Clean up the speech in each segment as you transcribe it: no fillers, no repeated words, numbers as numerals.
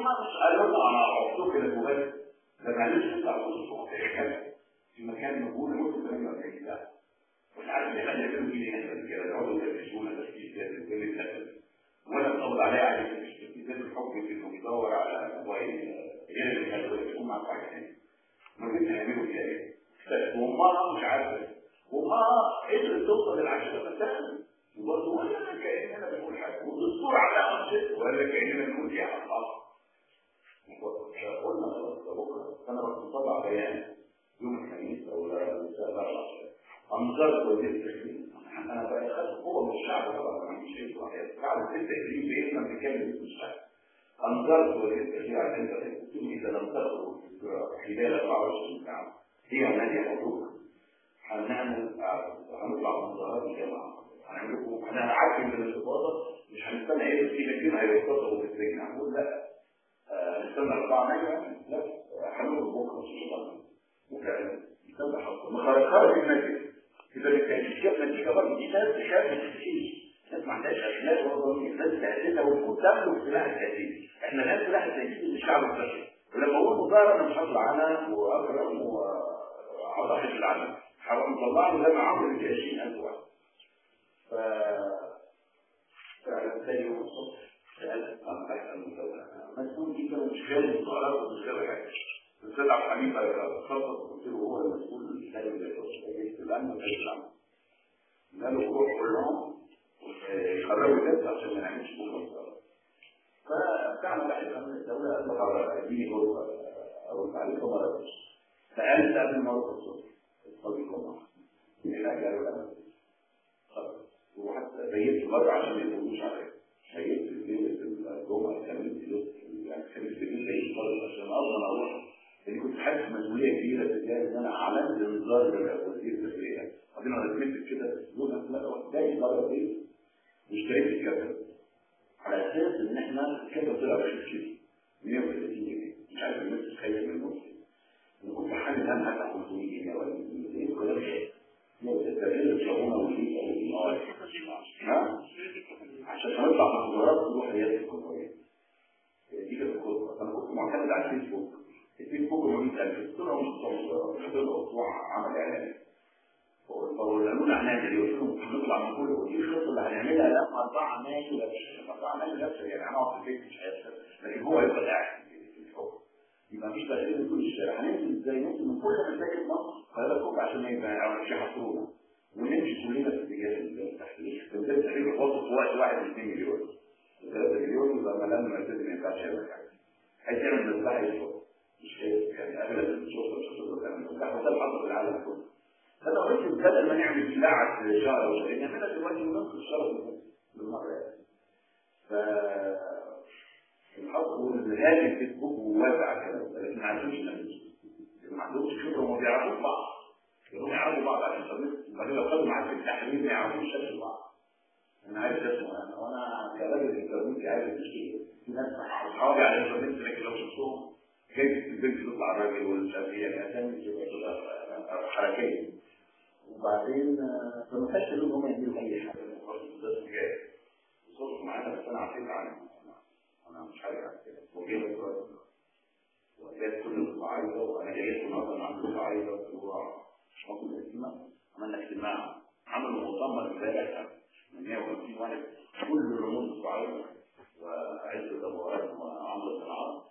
مش قالوا لنا انا احطه كده جوه ده معلش انت على الصوت في مكان موجود ممكن 48 ساعه مش عارف ايه اللي يعملوا فيه هنا كده يقعدوا يفتشونا تشكيل كده وكل الكلام وانا بطلب عليه على التشكيلات الحكم انه بيدور على موبايل غير اللي كانوا يكون مع بعض ما كنتش هيعملوا فيها ايه وما مش عارف وما قدرت توصل للعشرة مثلا وبرضه ولا كأننا بنقول حاجه والدستور على انشط ولا كأننا بنقول فيها اصلا قلنا بكره انا بطلع بيان يوم الخميس او لا انظرت وزير التكريم انا بقى خدت قوه من الشعب طبعا ما عنديش اي صلاحيات بعد التكريم بايه ما بنتكلم في الشعب انظرت وزير التكريم على الانترنت قلت له اذا لم تخرج خلال 24 ساعه هي نادي حضور هنطلع مظاهرات الجامعه هنعمل لكم احنا هنعدي من الاستفاضه مش هنستنى ايه في الاثنين هيوصلوا في السجن هنقول لا نستنى 4 مايو لا هنقول بكره ان شاء الله وفعلا يستنى حصل خرج النتيجه اذا التأكيد جاب نتيجه برضه دي ناس تخاف ما تشتكيش ناس ما عندهاش اخلاق ولا ناس تهددها وتكون تملك سلاح التهديد احنا ناس سلاح التهديد من الشعب المصري ولما اقول مظاهره انا مش هطلع انا واكرم وعطاء حزب العمل حرام طلعوا زي ما عملوا في 20,000 واحد فعلا ثاني يوم الصبح سالت عن بحث المساواه مسؤول جدا مش غير المظاهرات ومش غير حاجه الاستاذ عبد الحميد خطط قلت له هو المسؤول الثاني الامن وحزب العمل قالوا روح كلهم يخرجوا الناس عشان ما نعملش بكره مظاهرات فبتاعنا بحث امن الدوله قال له اديني غرفه ارد عليكم ما ردش فقال قبل ما اروح الصبح اتفضلوا الى قالوا لا وحتى بيت مره عشان ما يقولوش عليه بيت في الجمعه كان يعني كان السجن بيت مره عشان اضمن اروح لاني كنت حاسس مسؤوليه كبيره تجاه ان انا عملت انذار لوزير الداخليه بعدين انا ركبت كده دون باقي مره بيت واشتريت الكتاب على اساس ان احنا الكتاب طلع رخيص كده 130 جنيه مش عارف الناس تتخيل من النص انا كنت حامل هم حتى 500 جنيه ولا 200 جنيه ولا شيء التغيير الشغونه والفيزا ها عشان نطلع مظاهرات تروح رياده الجمهوريه دي كانت الخطه انا كنت معتمد على الفيسبوك 100,000 طلعوا مظاهرات حضروا اسبوع عمل اعلان فقالوا لنا هنعمل ايه؟ قلت لهم هنطلع من كل ودي الخطه اللي هنعملها لما 4 مايو لا 4 مايو لا يعني هنقعد في البيت مش هيحصل لكن هو هيبقى قاعد في الحكم يبقى مفيش تغيير من كل الشارع هننزل ازاي ننزل من كل مساجد مصر القاهره الكبرى عشان ما يبقى في حصوله ونمشي كلنا في اتجاه التحرير تنزل التحرير يحطوا في وقت 1 2 مليون 3 مليون يبقى ملان مرتب ما ينفعش يعمل حاجه هيتعمل مصلحه يشوف مش يعني اغلب الشرطه مش هتقدر تعمل مصلحه وده الحظ في العالم كله فانا قلت بدل ما نعمل دي لعب شهر او شهرين نعملها دلوقتي وننقل الشهر بالمره يعني الحظ الهادي الفيسبوك وواسع كده لكن ما عندهمش نتيجه ما عندهمش خبره وما بيعرفوش بعض هم يعرفوا بعض عشان بعدين لو خدوا معاك في التحرير ما يعرفوش شكل بعض انا عايز اسمه انا وانا كراجل انترنت عايز اشتغل في ناس اصحابي على الانترنت لكن لو شفتهم جايز البنت تطلع راجل ولا مش عارف ايه يعني تبقى حركيه وبعدين فما كانش لهم هم يعملوا اي حاجه بس جاي وصلت معانا بس انا عارفين عنه انا مش عارف كده وجيت وجيت كل الصعايده وانا جايت النهارده مع الصعايده وهو حكم الاجتماع عملنا اجتماع عملوا مؤتمر امبارح من 150 واحد كل رموز الصعايده وعزه ابواب وعمرو الصناعه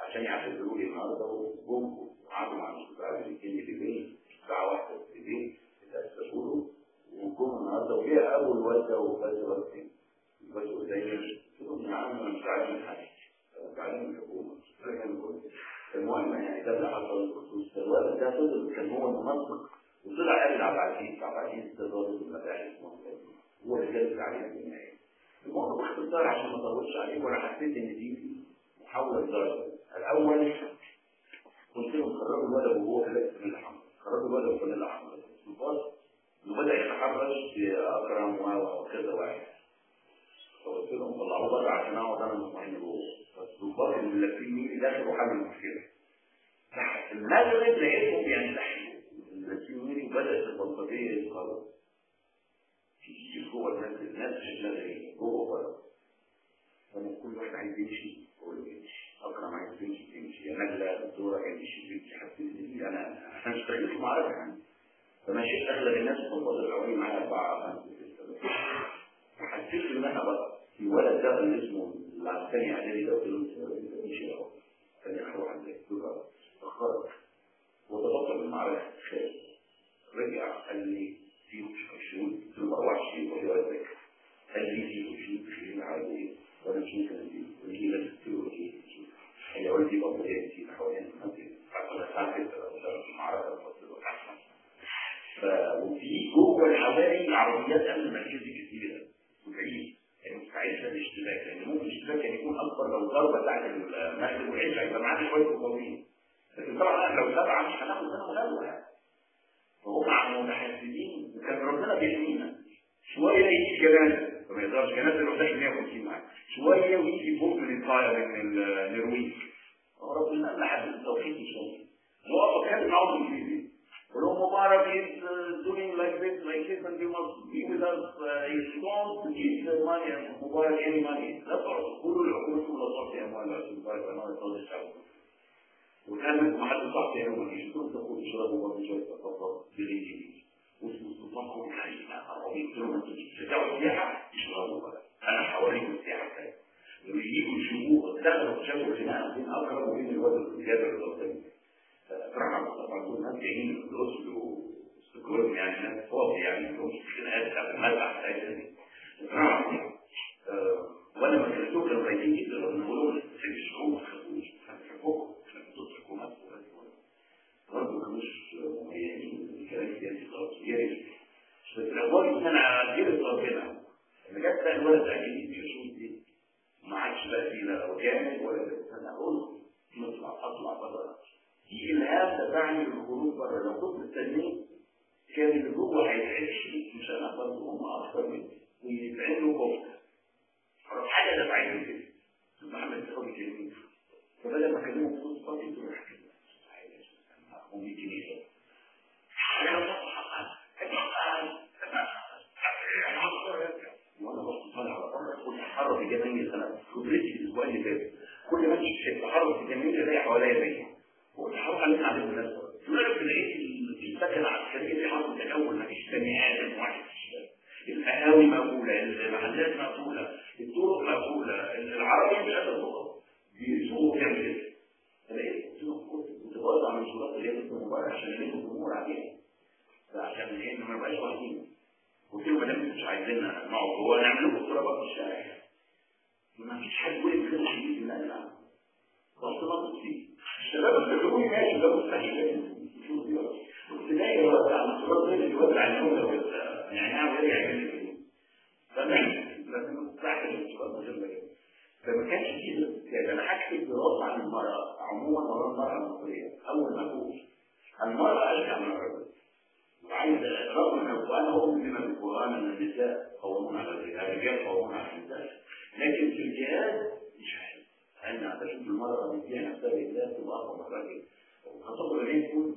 عشان يعتذروا لي النهارده وجم وقعدوا مع المستشفى الاثنين بالليل الساعه 1 بالليل اتأسسوا وجم النهارده وجه ابو الوالده وفاز وقتين بس زي يا عم انا مش عارف من حاجه بعدين الحكومه المهم يعني ده اللي حصل بخصوص الوالد ده فضل كان هو المنظم وطلع قال عبد العزيز استضافه المباحث هو اللي جالس عليه النهايه المهم باختصار عشان ما اطولش عليه وانا حسيت ان دي محاوله ضرب الاول قلت لهم خرجوا الولد وهو لابس من الاحمر خرجوا الولد من الاحمر الضباط وبدا يتحرش باكرم وكذا واحد فقلت لهم طلعوا بره عشان اقعد انا مطمئن جوه فالضباط اللي لابسين مين داخل وحل المشكله تحت المغرب لقيتهم بينتحروا اللابسين مين بدات البلطجيه يتقرب في جوه الناس شكلها غريب جوه وبره فانا كل واحد عايز يمشي هو اللي يمشي نجله دكتوره كان يشيل حسيت انا مش طريقتي معركه يعني. فمشيت اغلب الناس المفضل الاولي معايا 4 حسيت ان انا بقى في ولد ده اللي اسمه الثاني اعدادي ده، قلت له مش اهو ثاني اروح عند الدكتور اخرج وتبطل المعركه خير. رجع قال لي في 20 قلت له 24 وهي ولد قال لي في 20 عادي وانا مش ممكن اديه ودي لازم تقول ايه هي والدي برضه هي في حوالين المنزل انا ساعات في المعركه الفصل وفي جوه الحواري عربيات امن مركزي كتيره وبعيد يعني مستعده للاشتباك، لان ممكن الاشتباك كان يكون اكبر لو ضربه بتاعت المغرب والعشاء يبقى معانا شويه مقاومين، لكن طبعا لو 7 مش هناخد منهم غلوه يعني. فهم متحسبين وكان ربنا بيحمينا شويه يجي جنازه ما يقدرش جنازه لوحدها 150 معاك شويه ويجي فوق من الطائره من النرويج ربنا لحد التوحيد مش ممكن نقف كان معاهم انجليزي ولو مبارك is doing like this and you must be with us he's going to give the money and مبارك any money لا تعرف كل الحكومة ولا تعطي أموال مبارك أنا يصاد الشعب وكان محل تعطي أموال يشترون تقول اشربوا برضو شوية تفضل بالإنجليزي وتفضلوا الحقيقة أو يقولون أنتم تشجعوا السياحة يشربوا بقى أنا حواليكم السياحة كذا ويجيبوا يشوفوا دخلوا شافوا خناقة بين أقرب وبين الوزن الزيادة الغلطاني طبعا دول ناس جايين من الأسل واستقرارهم يعني ناس فاضي يعني مش خناقات أو الملعب بتاعتهم وأنا ما كلمتهم كانوا خايفين جدا لأن بقولوا 6 شهور ما تخافوش هنحبكم احنا بنطلع حكومات برضه كانوش مميزين الكلام السياسي خلاص يا ريت بس الأخبار إن أنا جبت ربنا لما جت بقى الولد أكيد بيشوف دي ما عادش بقى فيه لا جامد ولا أنا أقول أطلع بره في إلهام تدعني للخروج بره لو كنت مستنيه كان اللي جوه هيتعيش مش أنا برضه هم أكثر مني ويتعملوا كفته حاجة دفعتني كده ثم عملت حب كلمة فبدل ما أكلمه بصوت صوتي تروح كده هم يجيني وانا بص طالع على بره كل حرة في جميل انا خبرتي الاسبوع اللي فات كل ما تشوف تحرك في جميل الاقي حواليا بيت والتحرك على عليه الناس دلوقتي لقيت السكن العسكريه دي حصلت الاول ما فيش بني ادم واحد القهاوي مقبوله المحلات مقبوله الطرق مقبوله العربيه مش قادره تقف بيسوقوا كام كده فلقيت كنت بوزع من الشروط اللي هي المباراه عشان نلم الجمهور عليها فعشان ايه ما نبقاش واحدين قلت له ما مش عايزيننا نقعد هو نعمل لكم اضطرابات في الشارع ما فيش حد وقف كده شديد لا لا رحت نطت فيه الشباب اللي بيقولوا ماشي ده مستحيل كنت دايما يوزع الاضطراب زي اللي بيوزع النوم يعني انا ورجع يعمل لازم تستعجل الاضطراب غير فما كانش كده يعني انا هكتب دراسه عن المراه عموما ولا المراه المصريه اول ما اقول المراه اشجع من الرجل وعايز رغم ان القران هو بما في القران ان النساء قوامون على الرجال قوامون على النساء لكن في الجهاد مش عارف انا بشوف المراه من فيها نفسها بالله تبقى اقوى من الراجل وخاصه لما يكون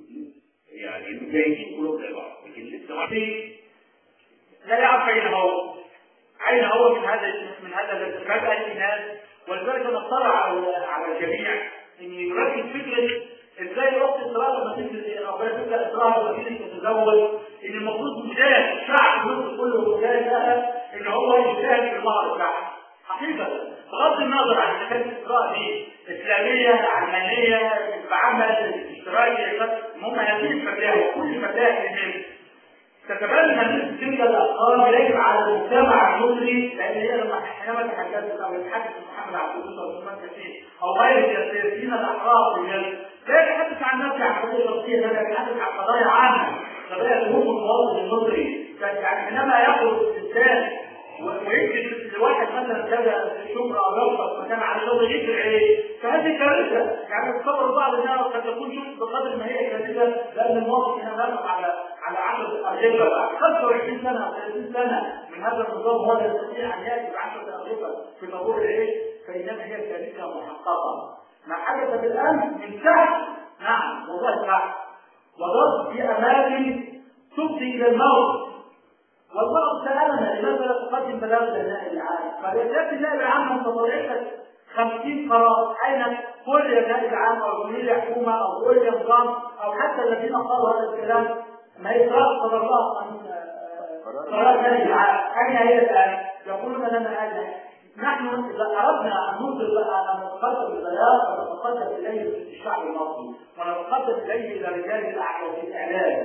يعني المجاهدين كلهم زي بعض لكن لسه لا يعرف اين هو من هذا الفجأة الناس ولذلك انا اطلع على الجميع ان يركز فكره ازاي وقت الصلاه لما تنزل ربنا تبدا الصلاه لما تيجي تتزوج ان المفروض مجاهد الشعب المصري كله مجاهد لها ان هو يجاهد في المهر بتاعها حقيقه بغض النظر عن اذا كانت الصلاه دي اسلاميه علمانيه بعمل اشتراكي المهم هذه الفتاه وكل فتاه في تتبنى تلك الافكار يجب على المجتمع المصري لان هي حينما تحدثت او يتحدث محمد عبد الله كثير او غير السياسيين الاحرار لا يتحدث عن نفسه عن قضيه شخصيه لا يتحدث عن قضايا عامه قضايا الهجوم المواطن المصري يعني حينما يخرج الانسان ويكتب لواحد مثلا كذا شكر او يوصف مكان على شغل يكتب عليه فهذه كارثه يعني تصور بعض الناس قد تكون شوف بقدر ما هي كارثه لان المواطن هنا نافق على 10 أرغفة بعد 25 سنه او 30 سنه من هذا النظام ولا يستطيع ان ياتي ب10 أرغفة في طابور العيش فانما هي كارثه محققه. ما حدث بالامس من تحت نعم والله تحت وضرب في اماكن تفضي الى الموت والبعض سالنا لماذا لا تقدم بلاغ للنائب العام؟ فلذلك النائب العام من طبيعتك 50 قرار، أين كل النائب العام أو جمهورية الحكومة أو كل نظام أو حتى الذين قالوا هذا الكلام ما يقرأ صدر الله قرار النائب العام، أين هي الآن؟ يقولون لنا هذا. نحن إذا أردنا أن نوصل أن نتقدم البلاغ ونتقدم إليه الشعب المصري ونتقدم إليه إلى رجال الإعلام